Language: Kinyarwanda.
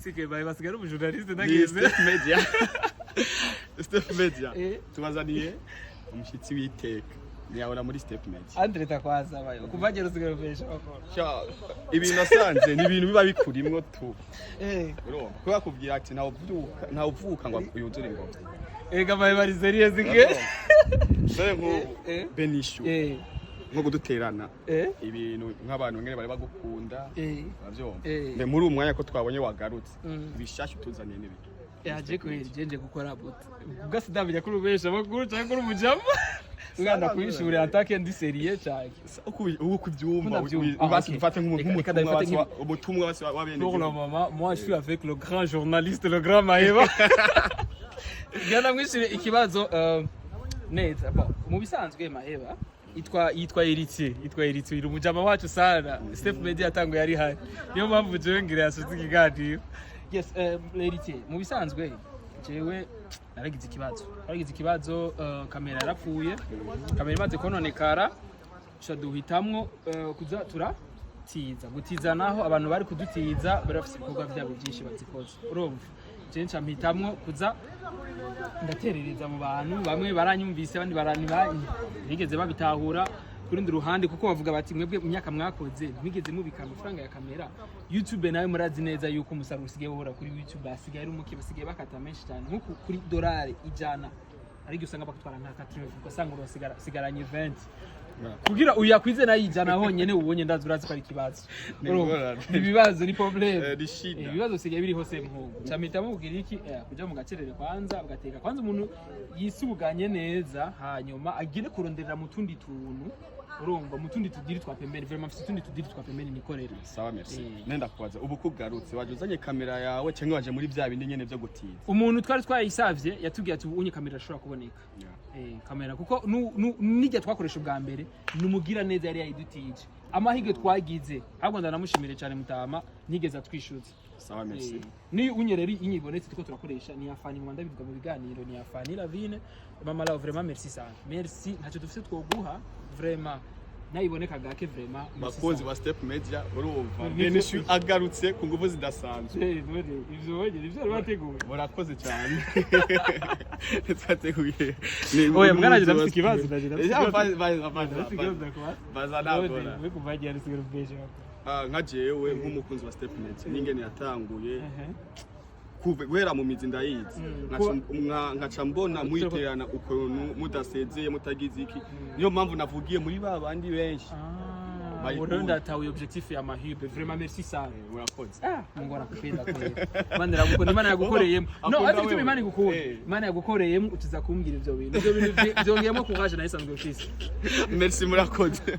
Sike baye basigara umujournaliste nageze Step Media tubazaniye umushitsi w'iteka niyabona muri Step Media Andre takwaza bayo kuvagera usigara ufesha bakora ibintu nasanze ni ibintu biba bikurimwo tu urumva ko yakubwira ati nta uvuka ngo uyuzure ingoma ega baye bari serious ke sare ngo Benichou nko guduterana ibintu nk'abantu ngene bari bagukunda bavyumva mbe muri umwanya ko twabonye wagarutse bishashe tuzaniye n'ibintu yaje kwejenje gukora bote ubwase ndabijya kuri ubesha bakuru cyangwa kuri umujama ngana kwishuri atake ndi seriye cyane ubu kubyumva ubasi mfate nk'umutumwa wase wabene pour le moment moi je suis avec le grand journaliste le grand Maheba ngana mwishuri ikibazo neza mu bisanzwe Maheba yitwa Eritier iri umujama wacu sana Step Media atango yari hari niyo mpamvu jewe ngire yasutse ikiganiro yes Eritier mu bisanzwe jewe naragize ikibazo kamera yarapfuye kamera imaze kononekara shaduhitamwo kuza turatiza gutiza naho abantu bari kudutiza bari bafite ibikorwa byabo byinshi bazikoze urumva je ncampitamwo kuza ndaterereza mu bantu bamwe baranyumvise abandi baranibanyi bigeze babitahura kurundi ruhande kuko bavuga bati mwebwe imyaka mwakoze mwigeze mubika amafaranga ya kamera YouTube nayo murazi neza yuko umusaruro usigaye uhora kuri YouTube asigaye ari umuki basigaye bakata menshi cyane nko kuri dolari ijana ariko usanga bakutwara nka 80 ugasanga urasigaranye 20 kugira uyakwize nayo ijana honyene ubonye ndazi urazi ko ari kibazo ibibazo ni problem ibibazo sigaye biri hose mpugo camita mubwira iki kuja mu gacerere kwanza ugateka kwanza umuntu yisubuganye neza hanyuma agire kuronderera mu tundi tuntu urumva mu tundi tudiri twa pembeni vraiment mfite tundi tudiri twa pembeni nikorera sawa merci nenda kubaza ubu kugarutse waje uzanye kamera yawe cyangwa waje muri bya bindi nyene byo gutiza umuntu twari twayisavye yatubwiye ati unye kamera ashobora kuboneka kamera kuko nijya twakoresha ubwa mbere numugira neza yari yayidutije amahige twagize ahubwo ndanamushimire cyane mutama nigeze atwishuza sawa merci ni unyereri inyibonetse tuko turakoresha ni afani mu Rwanda bivuga mu biganiro ni Fanny Lavine mama la vraiment merci sana merci ntacyo dufite twoguha vraiment nayiboneka gake vraiment bakunzi ba Step Media urumva Benichou agarutse ku nguvu zidasanzwe ivyo bateguye murakoze cyane twateguye oya mwaraje ndafite ikibazo bazanagora we kuvagira sigero bweje nka jewe nk'umukunzi wa Step Media ningene yatanguye guhera mu mizi ndayizi nkaca mbona mwiterana ukuntu mudasezeye mutagize iki niyo mpamvu navugiye muri babandi benshi Urunda tawe objectif ya Mahibe vraiment merci sana urakoze Mungu anakupenda kweli Imana yagukora Imana yagukoreyemo no afite Imana igukora Imana yagukoreyemo utiza kumbwira ibyo bintu byongeyemo courage na isanzwe Ufise merci murakoze